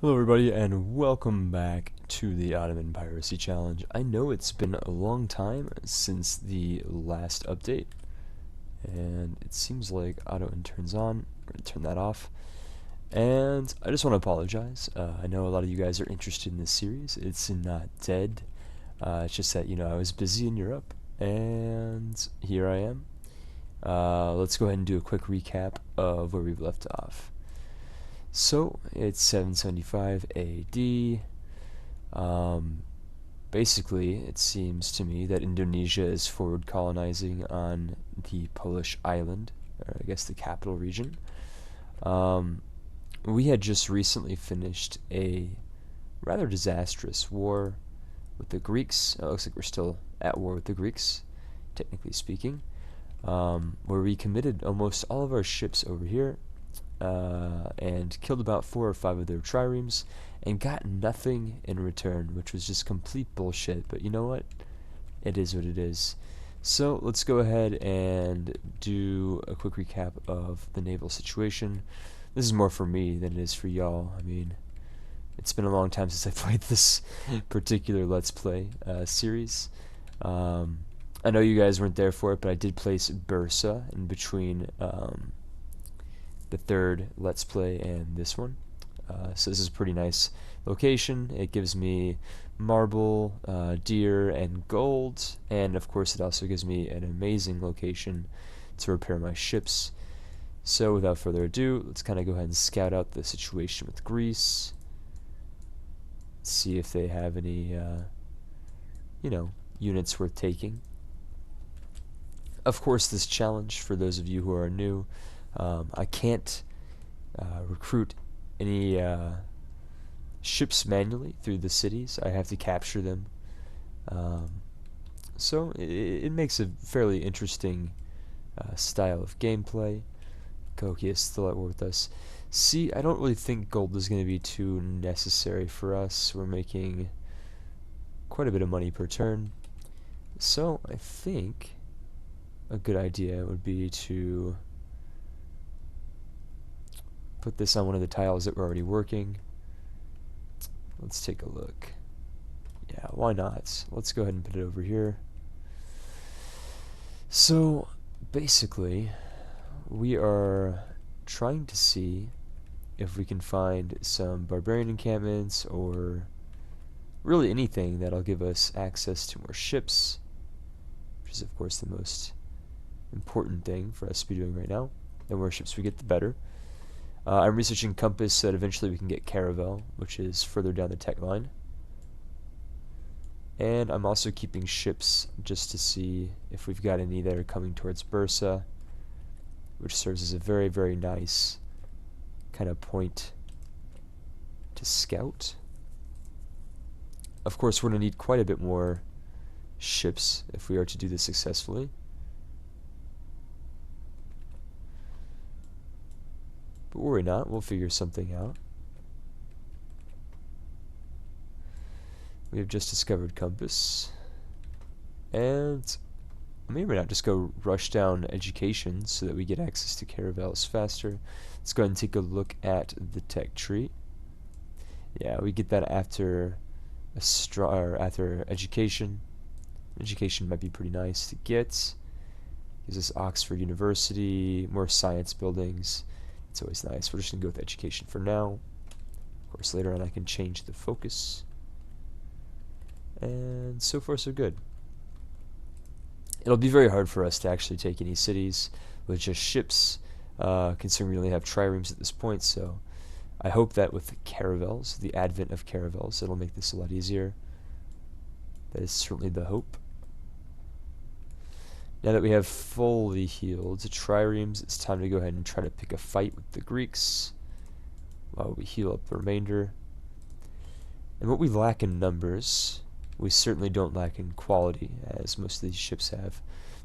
Hello everybody and welcome back to the Ottoman Piracy Challenge. I know it's been a long time since the last update, and it seems like auto turns on. We're going to turn that off. And I just want to apologize. I know a lot of you guys are interested in this series. It's not dead. It's just that, I was busy in Europe, and here I am. Let's go ahead and do a quick recap of where we've left off. So it's 775 AD. Basically, it seems to me that Indonesia is forward colonizing on the Polish island, or I guess the capital region. We had just recently finished a rather disastrous war with the Greeks. It looks like we're still at war with the Greeks, technically speaking, where we committed almost all of our ships over here. And killed about 4 or 5 of their triremes and got nothing in return, which was just complete bullshit. But you know what? It is what it is. So let's go ahead and do a quick recap of the naval situation. This is more for me than it is for y'all. I mean, it's been a long time since I played this particular Let's Play series. I know you guys weren't there for it, but I did place Bursa in between the third Let's Play and this one. So this is a pretty nice location. It gives me marble, deer, and gold, and of course it also gives me an amazing location to repair my ships. So without further ado, let's kind of go ahead and scout out the situation with Greece, see if they have any units worth taking. Of course, this challenge, for those of you who are new, I can't recruit any ships manually through the cities. I have to capture them. So it makes a fairly interesting style of gameplay. Koki is still at war with us. See, I don't really think gold is going to be too necessary for us. We're making quite a bit of money per turn. So I think a good idea would be to put this on one of the tiles that we're already working. Let's take a look. Yeah, why not? Let's go ahead and put it over here. So basically, we are trying to see if we can find some barbarian encampments or really anything that'll give us access to more ships, which is of course the most important thing for us to be doing right now. The more ships we get, the better. I'm researching compass so that eventually we can get Caravel, which is further down the tech line. And I'm also keeping ships just to see if we've got any that are coming towards Bursa, which serves as a very, very nice kind of point to scout. Of course, we're going to need quite a bit more ships if we are to do this successfully. But worry not, we'll figure something out. We have just discovered compass. And I may or may not just go rush down education so that we get access to caravels faster. Let's go ahead and take a look at the tech tree. Yeah, we get that after after education. Education might be pretty nice to get. Gives us Oxford University, more science buildings. It's always nice. We're just going to go with education for now. Of course, later on I can change the focus. And so far, so good. It'll be very hard for us to actually take any cities with just ships, considering we only have triremes at this point. So I hope that with the caravels, the advent of caravels, it'll make this a lot easier. That is certainly the hope. Now that we have fully healed triremes, it's time to go ahead and try to pick a fight with the Greeks while we heal up the remainder. And what we lack in numbers, we certainly don't lack in quality, as most of these ships have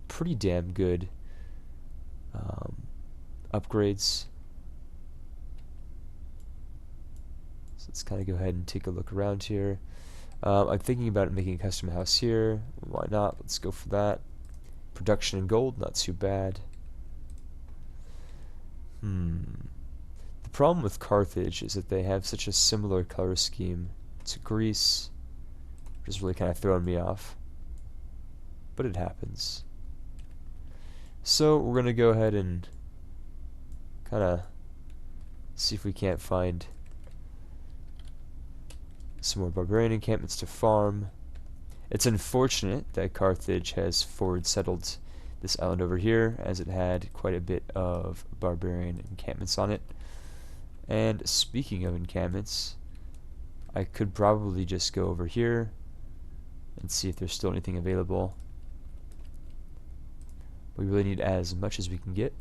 pretty damn good upgrades. So let's kind of go ahead and take a look around here. I'm thinking about making a custom house here. Why not? Let's go for that. Production in gold, not too bad. The problem with Carthage is that they have such a similar color scheme to Greece, which is really kind of throwing me off. But it happens. So we're going to go ahead and kind of see if we can't find some more barbarian encampments to farm. It's unfortunate that Carthage has forward settled this island over here, as it had quite a bit of barbarian encampments on it. And speaking of encampments, I could probably just go over here and see if there's still anything available. We really need as much as we can get.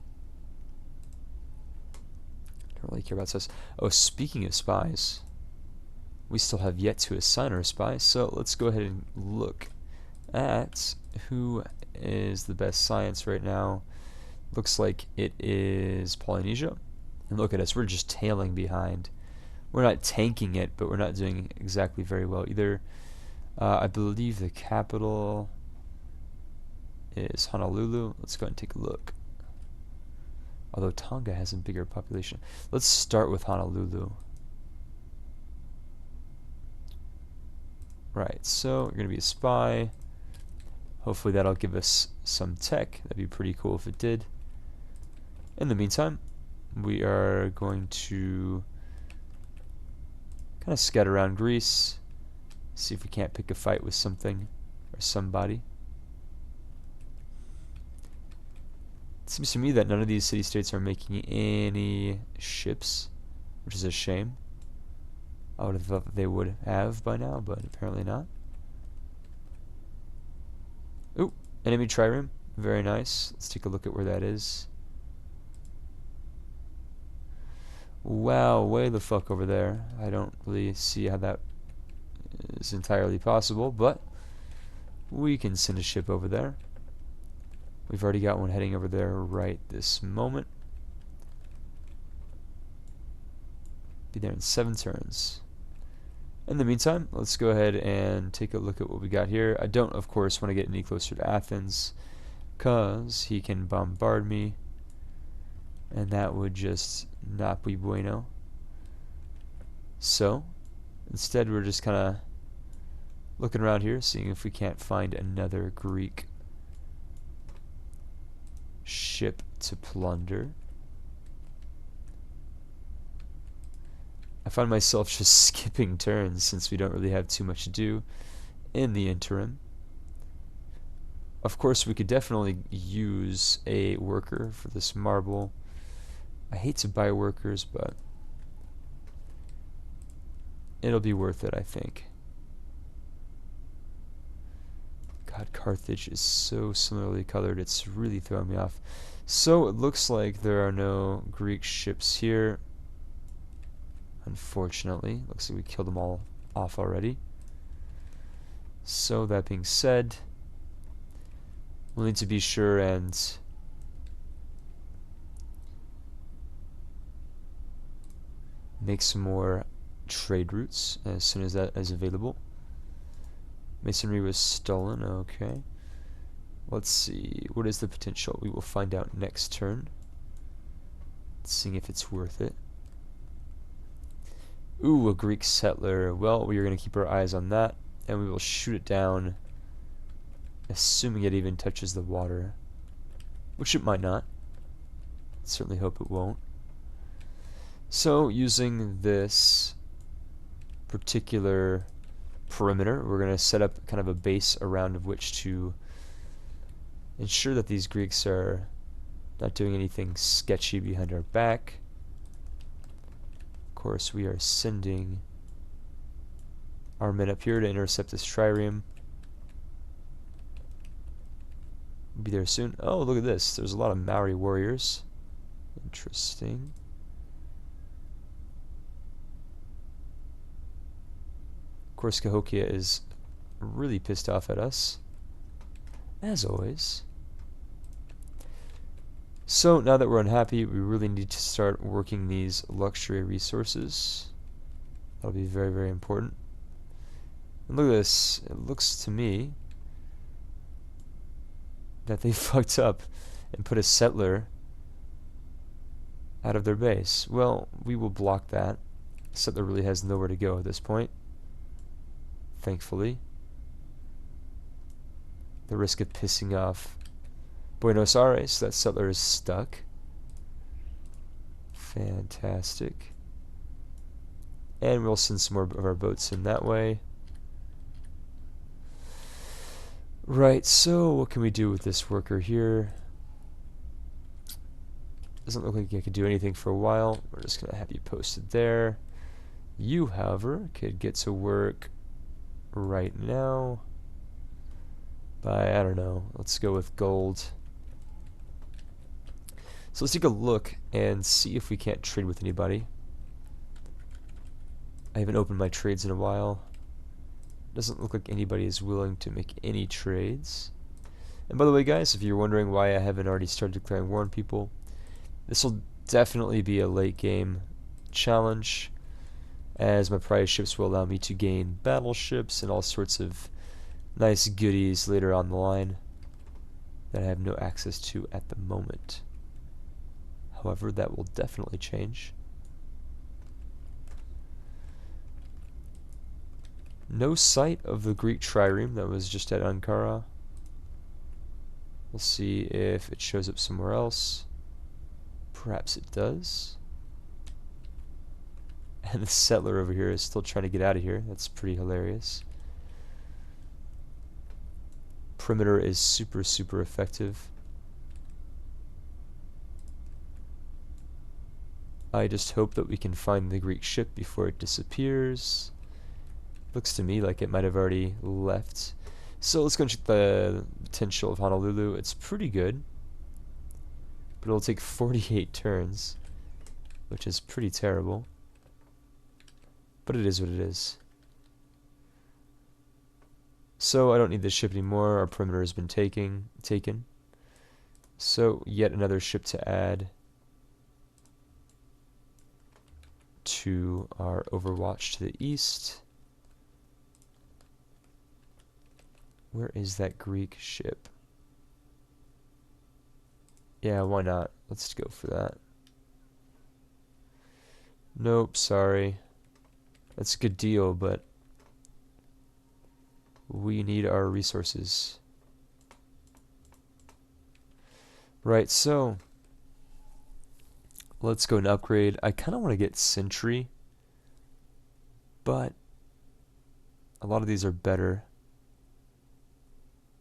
Don't really care about spies. Oh, speaking of spies, we still have yet to assign our spies, so let's go ahead and look at who is the best science right now. Looks like it is Polynesia. And look at us, we're just tailing behind. We're not tanking it, but we're not doing exactly very well either. I believe the capital is Honolulu. Let's go ahead and take a look. Although Tonga has a bigger population. Let's start with Honolulu. Right, so you're going to be a spy. Hopefully that'll give us some tech. That'd be pretty cool if it did. In the meantime, we are going to kind of scatter around Greece, see if we can't pick a fight with something or somebody. It seems to me that none of these city-states are making any ships, which is a shame. I would have thought that they would have by now, but apparently not. Ooh, enemy trireme. Very nice. Let's take a look at where that is. Wow, way the fuck over there. I don't really see how that is entirely possible, but we can send a ship over there. We've already got one heading over there right this moment. Be there in 7 turns. In the meantime, let's go ahead and take a look at what we got here. I don't, of course, want to get any closer to Athens, because he can bombard me, and that would just not be bueno. So, instead we're just kind of looking around here, seeing if we can't find another Greek ship to plunder. I find myself just skipping turns since we don't really have too much to do in the interim. Of course, we could definitely use a worker for this marble. I hate to buy workers, but it'll be worth it, I think. God, Carthage is so similarly colored, it's really throwing me off. So it looks like there are no Greek ships here. Unfortunately, looks like we killed them all off already. So that being said, we'll need to be sure and make some more trade routes as soon as that is available. Masonry was stolen, okay. Let's see, what is the potential? We will find out next turn. Seeing if it's worth it. Ooh, a Greek settler. Well, we are going to keep our eyes on that, and we will shoot it down, assuming it even touches the water, which it might not. Certainly hope it won't. So, using this particular perimeter, we're going to set up kind of a base around of which to ensure that these Greeks are not doing anything sketchy behind our back. Of course, we are sending our men up here to intercept this trireme. We'll be there soon. Oh, look at this. There's a lot of Maori warriors. Interesting. Of course, Cahokia is really pissed off at us, as always. So now that we're unhappy, we really need to start working these luxury resources. That'll be very, very important. And look at this. It looks to me that they fucked up and put a settler out of their base. Well, we will block that. Settler really has nowhere to go at this point, thankfully. The risk of pissing off Buenos Aires, that settler is stuck. Fantastic. And we'll send some more of our boats in that way. Right, so what can we do with this worker here? Doesn't look like I could do anything for a while. We're just going to have you posted there. You, however, could get to work right now by, I don't know, let's go with gold. So let's take a look and see if we can't trade with anybody. I haven't opened my trades in a while. Doesn't look like anybody is willing to make any trades. And by the way, guys, if you're wondering why I haven't already started declaring war on people, this will definitely be a late game challenge, as my prize ships will allow me to gain battleships and all sorts of nice goodies later on the line that I have no access to at the moment. However, that will definitely change. No sight of the Greek trireme that was just at Ankara. We'll see if it shows up somewhere else. Perhaps it does. And the settler over here is still trying to get out of here. That's pretty hilarious. Perimeter is super, super effective. I just hope that we can find the Greek ship before it disappears. Looks to me like it might have already left. So let's go and check the potential of Honolulu. It's pretty good, but it'll take 48 turns, which is pretty terrible. But it is what it is. So I don't need this ship anymore. Our perimeter has been taken. So yet another ship to add to our Overwatch to the east. Where is that Greek ship? Yeah, why not? Let's go for that. Nope, sorry. That's a good deal, but we need our resources. Right, so let's go and upgrade. I kind of want to get Sentry, but a lot of these are better.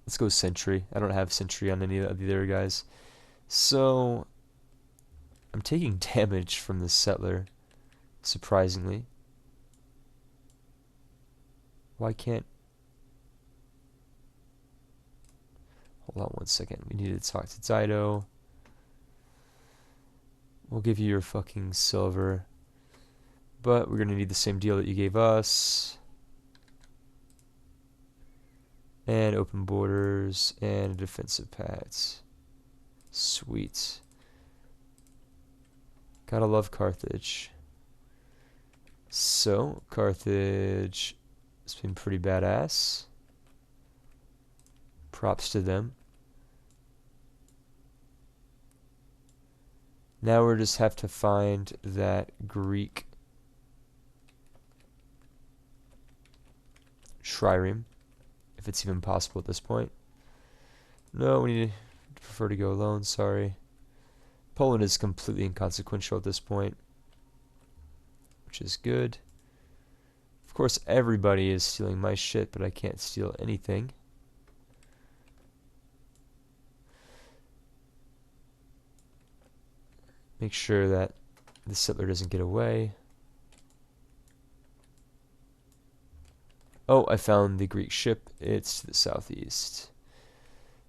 Let's go Sentry. I don't have Sentry on any of the other guys. So I'm taking damage from the settler, surprisingly. Why can't... Hold on one second. We need to talk to Dido. We'll give you your fucking silver. But we're going to need the same deal that you gave us. And open borders and a defensive pact. Sweet. Gotta love Carthage. So, Carthage has been pretty badass. Props to them. Now we just have to find that Greek trireme, if it's even possible at this point. No, we prefer to go alone, sorry. Poland is completely inconsequential at this point, which is good. Of course, everybody is stealing my shit, but I can't steal anything. Make sure that the settler doesn't get away. Oh, I found the Greek ship. It's to the southeast.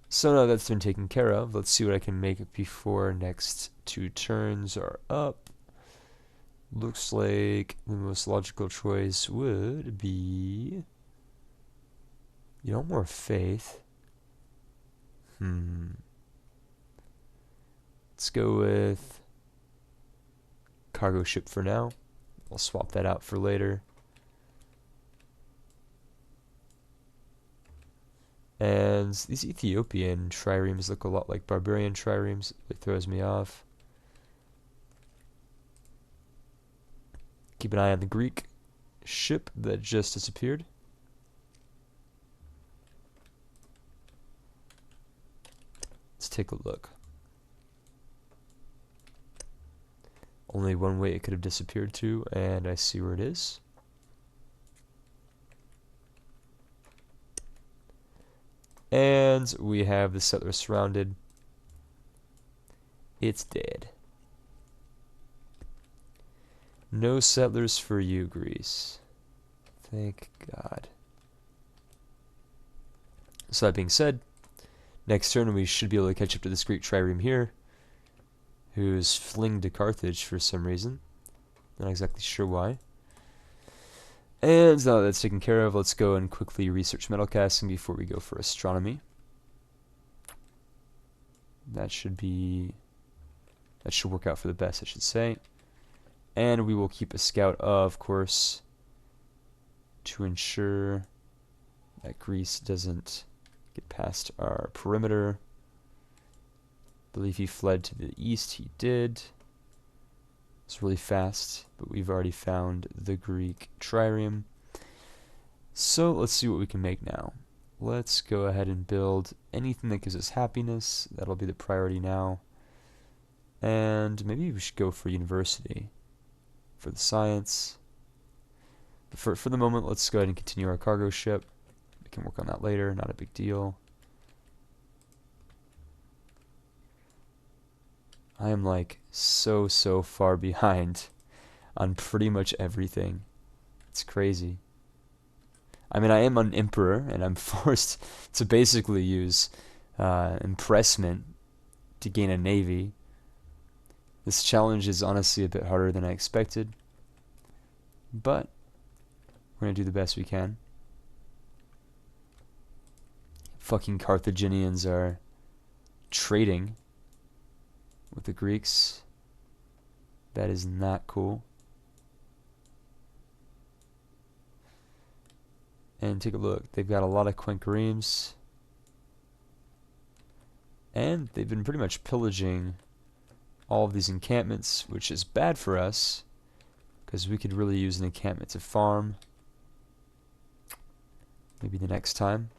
So now that's been taken care of, let's see what I can make before next 2 turns are up. Looks like the most logical choice would be... You know, more faith. Let's go with cargo ship for now. I'll swap that out for later. And these Ethiopian triremes look a lot like barbarian triremes. It throws me off. Keep an eye on the Greek ship that just disappeared. Let's take a look. Only one way it could have disappeared to, and I see where it is. And we have the settler surrounded. It's dead. No settlers for you, Greece. Thank God. So that being said, next turn we should be able to catch up to this Greek trireme here, who's fleeing to Carthage for some reason. Not exactly sure why. And now that that's taken care of, let's go and quickly research metal casting before we go for astronomy. That should work out for the best, I should say. And we will keep a scout, of course, to ensure that Greece doesn't get past our perimeter. I believe he fled to the east. He did. It's really fast, but we've already found the Greek trireme. So let's see what we can make now. Let's go ahead and build anything that gives us happiness. That'll be the priority now. And maybe we should go for university for the science. But for the moment, let's go ahead and continue our cargo ship. We can work on that later, not a big deal. I am like so far behind on pretty much everything. It's crazy. I mean, I am an emperor, and I'm forced to basically use impressment to gain a navy. This challenge is honestly a bit harder than I expected, but we're going to do the best we can. Fucking Carthaginians are trading with the Greeks. That is not cool. And take a look. They've got a lot of quinqueremes. And they've been pretty much pillaging all of these encampments, which is bad for us, because we could really use an encampment to farm. Maybe the next time.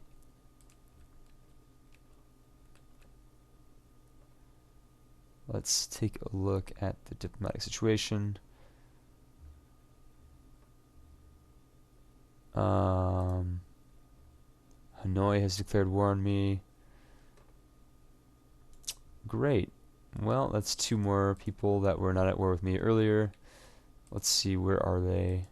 Let's take a look at the diplomatic situation. Hanoi has declared war on me. Great. Well, that's two more people that were not at war with me earlier. Let's see, where are they?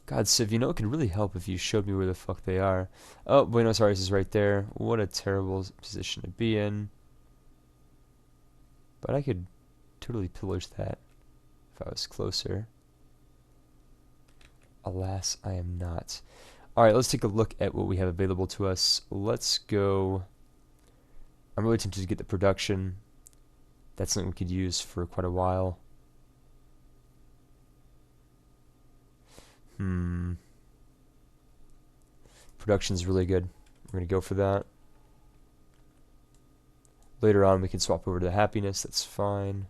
God, Civ, you know it could really help if you showed me where the fuck they are. Oh, Buenos Aires is right there. What a terrible position to be in. But I could totally pillage that if I was closer. Alas, I am not. Alright, let's take a look at what we have available to us. Let's go. I'm really tempted to get the production. That's something we could use for quite a while. Production's really good. We're going to go for that. Later on, we can swap over to the happiness. That's fine.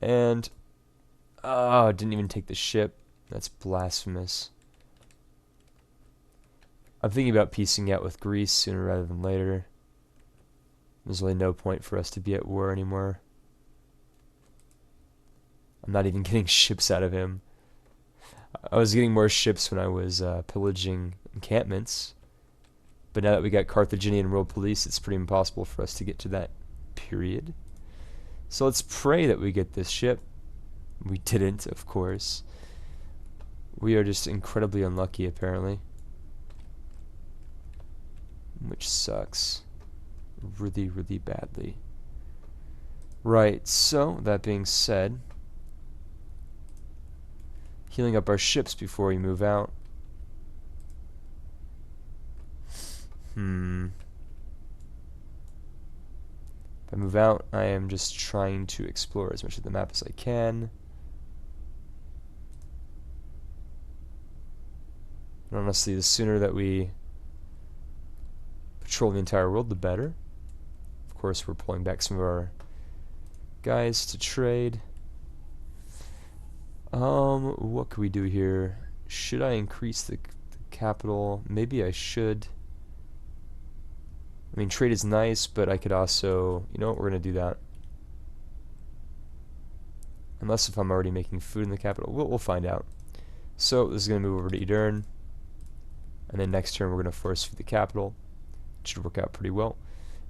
And oh, didn't even take the ship. That's blasphemous. I'm thinking about piecing out with Greece sooner rather than later. There's really no point for us to be at war anymore. I'm not even getting ships out of him. I was getting more ships when I was pillaging encampments. But now that we got Carthaginian world police, it's pretty impossible for us to get to that period. So let's pray that we get this ship. We didn't, of course. We are just incredibly unlucky, apparently. Which sucks. Really, really badly. Right, so, that being said, healing up our ships before we move out. If I move out, I am just trying to explore as much of the map as I can. And honestly, the sooner that we patrol the entire world, the better. Of course, we're pulling back some of our guys to trade. What can we do here? Should I increase the capital? Maybe I should. I mean, trade is nice, but I could also, you know what, we're gonna do that. Unless if I'm already making food in the capital, we'll find out. So this is gonna move over to Edirne, and then next turn we're gonna force feed the capital. It should work out pretty well.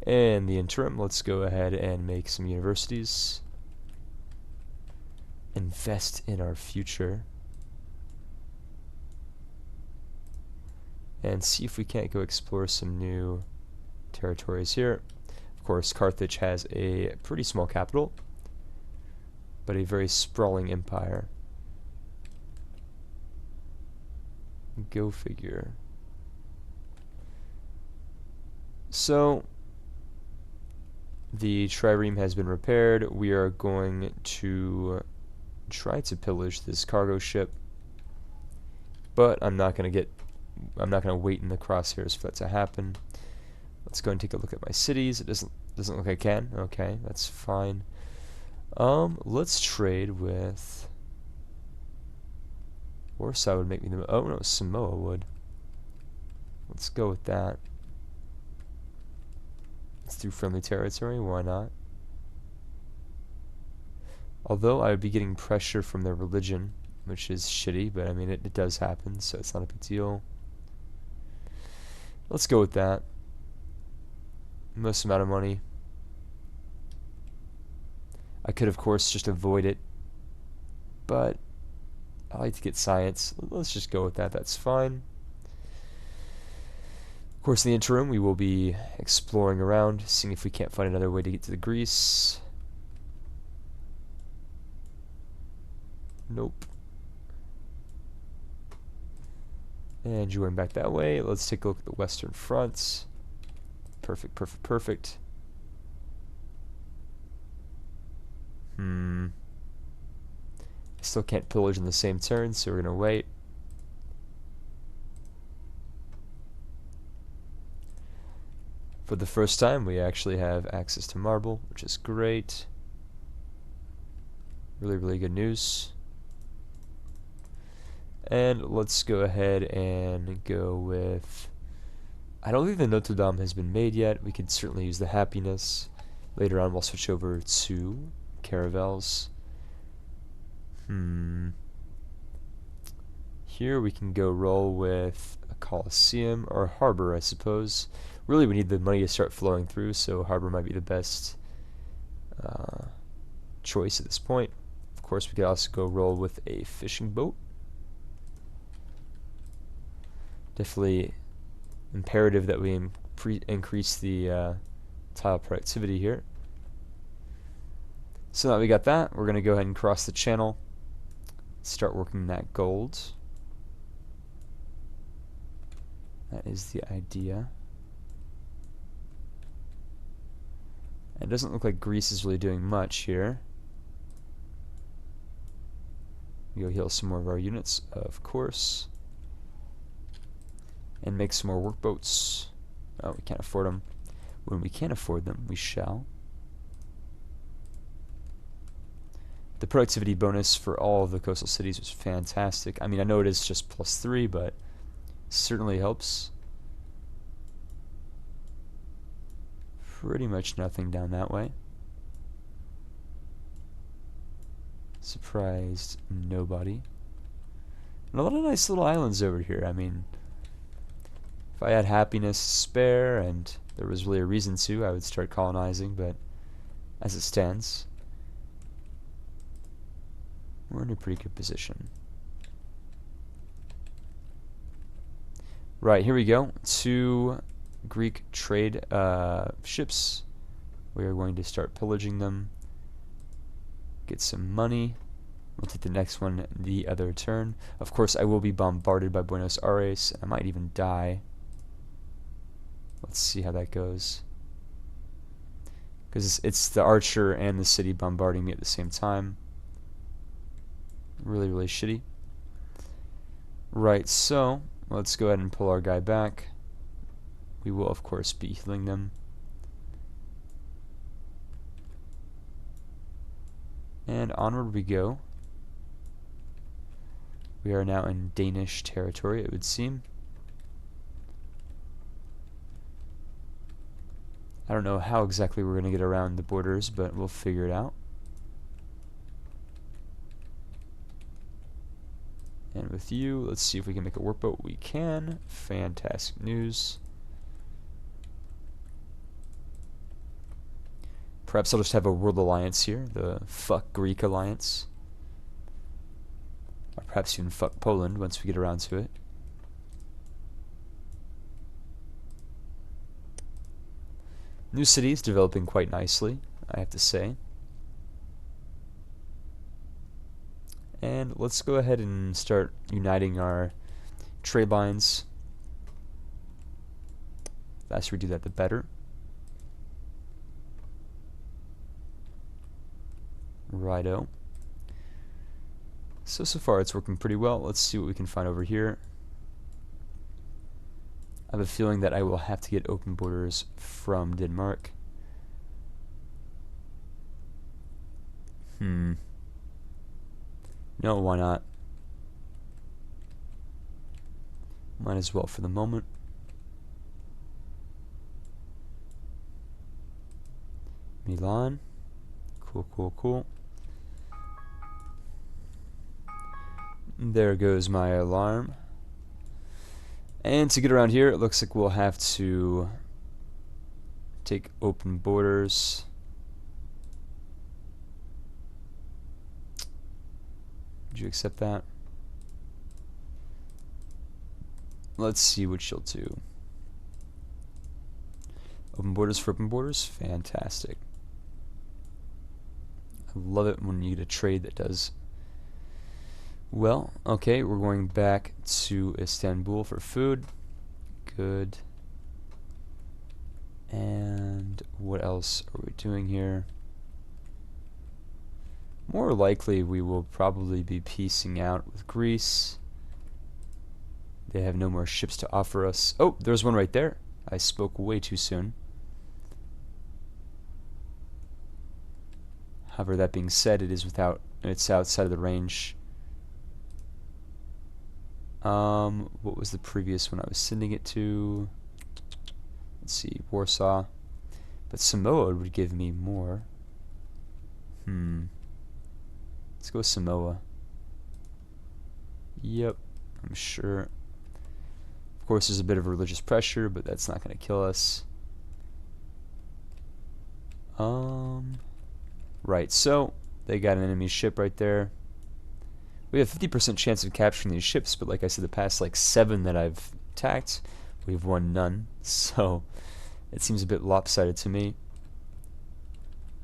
In the interim, let's go ahead and make some universities. Invest in our future. And see if we can't go explore some new territories here. Of course, Carthage has a pretty small capital, but a very sprawling empire. Go figure. So, the trireme has been repaired. We are going to try to pillage this cargo ship, but I'm not going to wait in the crosshairs for that to happen. Let's go and take a look at my cities. It doesn't look like I can. Okay, that's fine. Let's trade with Warsaw would make me the oh no, Samoa would. Let's go with that. Let's do friendly territory, why not? Although I would be getting pressure from their religion, which is shitty, but I mean it does happen, so it's not a big deal. Let's go with that. Most amount of money. I could of course just avoid it, but I like to get science. Let's just go with that, that's fine. Of course, in the interim, we will be exploring around, seeing if we can't find another way to get to the Greece. Nope. And going back that way, let's take a look at the Western Front. Perfect, perfect, perfect. I still can't pillage in the same turn, so we're going to wait. For the first time, we actually have access to marble, which is great. Really, really good news. And let's go ahead and go with... I don't think the Notre Dame has been made yet. We could certainly use the happiness. Later on, we'll switch over to caravels. Here we can go roll with a Colosseum, or Harbor, I suppose. Really, we need the money to start flowing through, so Harbor might be the best choice at this point. Of course, we could also go roll with a fishing boat. Definitely imperative that we increase the tile productivity here. So now that we got that, we're going to go ahead and cross the channel, start working that gold. That is the idea. It doesn't look like Greece is really doing much here. We go heal some more of our units, of course. And make some more workboats. Oh, we can't afford them. When we can afford them, we shall. The productivity bonus for all of the coastal cities was fantastic. I mean, I know it is just +3, but certainly helps. Pretty much nothing down that way. Surprised nobody. And a lot of nice little islands over here. I mean, if I had happiness to spare and there was really a reason to, I would start colonizing, but as it stands, we're in a pretty good position. Right, here we go. 2 Greek trade ships. We are going to start pillaging them. Get some money. We'll take the next one the other turn. Of course, I will be bombarded by Buenos Aires. I might even die. Let's see how that goes. Because it's the archer and the city bombarding me at the same time. Really, really shitty. Right, so let's go ahead and pull our guy back. We will, of course, be healing them. And onward we go. We are now in Danish territory, it would seem. I don't know how exactly we're going to get around the borders, but we'll figure it out. And with you, let's see if we can make it work, but we can. Fantastic news. Perhaps I'll just have a world alliance here, the fuck Greek alliance. Or perhaps even fuck Poland once we get around to it. New cities developing quite nicely, I have to say. And let's go ahead and start uniting our trade lines. The faster we do that, the better. Righto. So far it's working pretty well. Let's see what we can find over here. I have a feeling that I will have to get open borders from Denmark. No, why not? Might as well for the moment. Milan. Cool. There goes my alarm. And to get around here, it looks like we'll have to take open borders. Would you accept that? Let's see what you'll do. Open borders for open borders? Fantastic. I love it when you get a trade that does well. Okay, we're going back to Istanbul for food. Good. And what else are we doing here? More likely we will probably be piecing out with Greece. They have no more ships to offer us. Oh, there's one right there. I spoke way too soon. However, that being said, it's outside of the range. What was the previous one I was sending it to? Let's see, Warsaw. But Samoa would give me more. Let's go with Samoa. Yep, I'm sure. Of course, there's a bit of religious pressure, but that's not going to kill us. Right, so they got an enemy ship right there. We have 50% chance of capturing these ships, but like I said, the past like 7 that I've attacked, we've won none. So it seems a bit lopsided to me.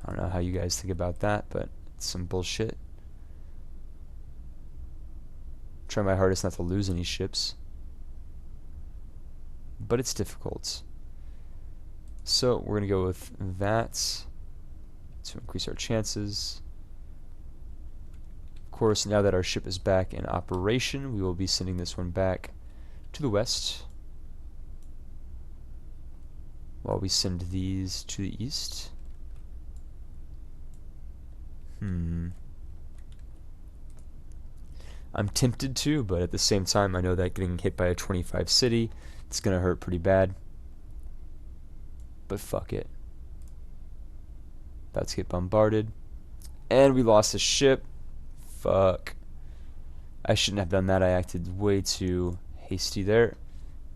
I don't know how you guys think about that, but it's some bullshit. Try my hardest not to lose any ships, but it's difficult. So we're gonna go with that to increase our chances. Of course, now that our ship is back in operation, we will be sending this one back to the west, while we send these to the east. I'm tempted to, but at the same time I know that getting hit by a 25 city, it's gonna hurt pretty bad. But fuck it. About to get bombarded. And we lost a ship. Fuck. I shouldn't have done that. I acted way too hasty there.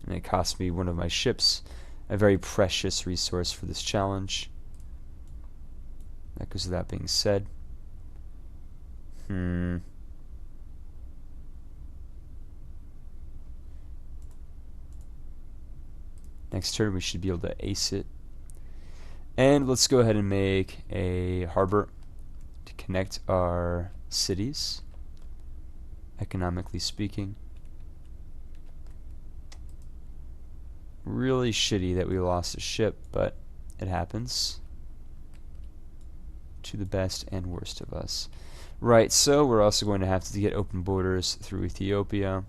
And it cost me one of my ships. A very precious resource for this challenge. That goes without being said. Next turn we should be able to ace it. And let's go ahead and make a harbor to connect our cities, economically speaking. Really shitty that we lost a ship, but it happens to the best and worst of us. Right, so we're also going to have to get open borders through Ethiopia,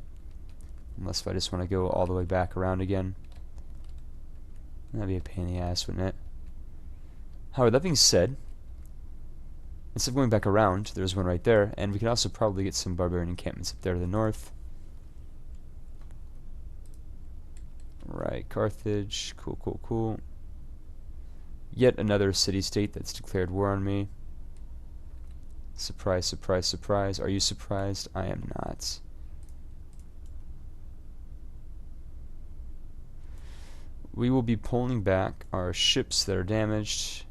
unless if I just want to go all the way back around again. That'd be a pain in the ass, wouldn't it? However, that being said, instead of going back around, there's one right there, and we can also probably get some barbarian encampments up there to the north. Right, Carthage, cool, cool, cool. Yet another city-state that's declared war on me. Surprise, surprise, surprise. Are you surprised? I am not. We will be pulling back our ships that are damaged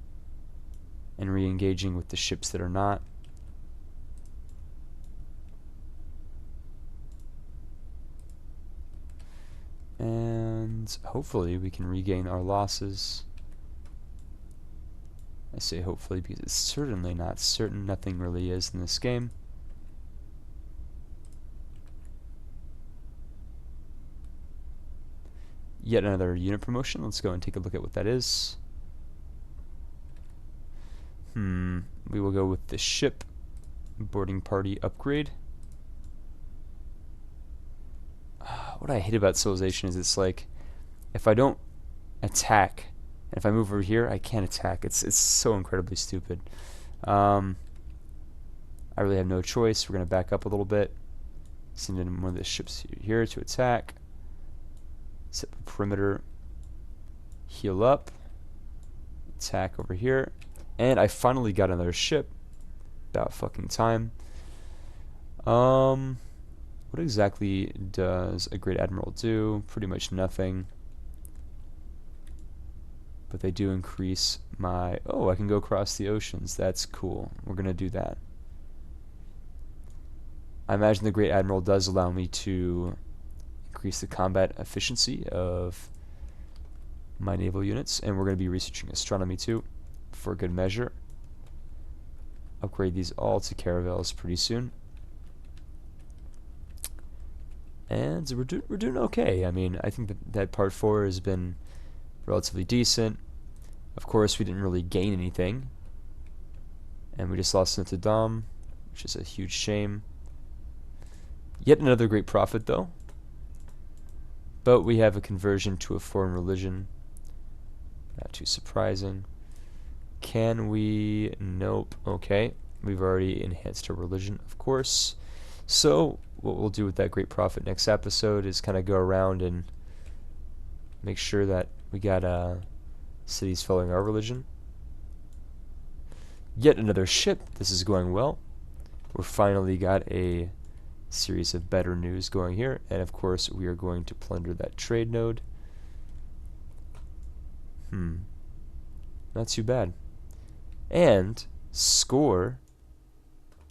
and re-engaging with the ships that are not. And hopefully we can regain our losses. I say hopefully because it's certainly not certain. Nothing really is in this game. Yet another unit promotion. Let's go and take a look at what that is. We will go with the ship boarding party upgrade. What I hate about Civilization is it's like, if I don't attack, and if I move over here, I can't attack. It's so incredibly stupid. I really have no choice. We're going to back up a little bit. Send in one of the ships here to attack. Set the perimeter. Heal up. Attack over here. And I finally got another ship. About fucking time. What exactly does a Great Admiral do? Pretty much nothing. But they do increase my... Oh, I can go across the oceans. That's cool. We're going to do that. I imagine the Great Admiral does allow me to increase the combat efficiency of my naval units. And we're going to be researching astronomy too, for good measure. Upgrade these all to caravels pretty soon. And we're doing okay. I mean, I think that part 4 has been relatively decent. Of course, we didn't really gain anything. And we just lost Notre Dame, which is a huge shame. Yet another great profit, though. But we have a conversion to a foreign religion. Not too surprising. Can we? Nope. Okay. We've already enhanced our religion, of course. So what we'll do with that great profit next episode is kind of go around and make sure that we got cities following our religion. Yet another ship. This is going well. We're finally got a series of better news going here, and of course we are going to plunder that trade node. Not too bad. And score,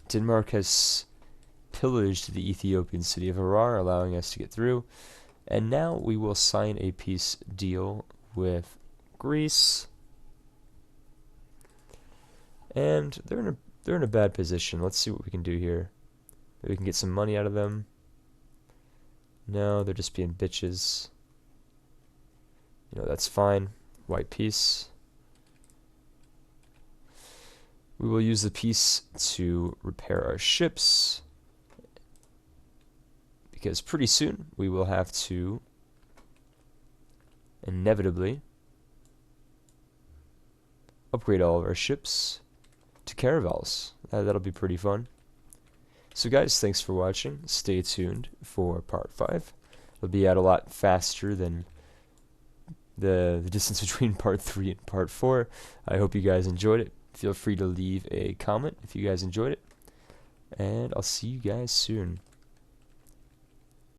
Denmark has pillaged the Ethiopian city of Harar, allowing us to get through. And now we will sign a peace deal with Greece. And they're in a bad position. Let's see what we can do here. Maybe we can get some money out of them. No, they're just being bitches. You know, that's fine. White peace. We will use the peace to repair our ships, because pretty soon we will have to inevitably upgrade all of our ships to caravels. That'll be pretty fun. So guys, thanks for watching. Stay tuned for part 5. It'll be out a lot faster than the distance between part 3 and part 4. I hope you guys enjoyed it. Feel free to leave a comment if you guys enjoyed it. And I'll see you guys soon.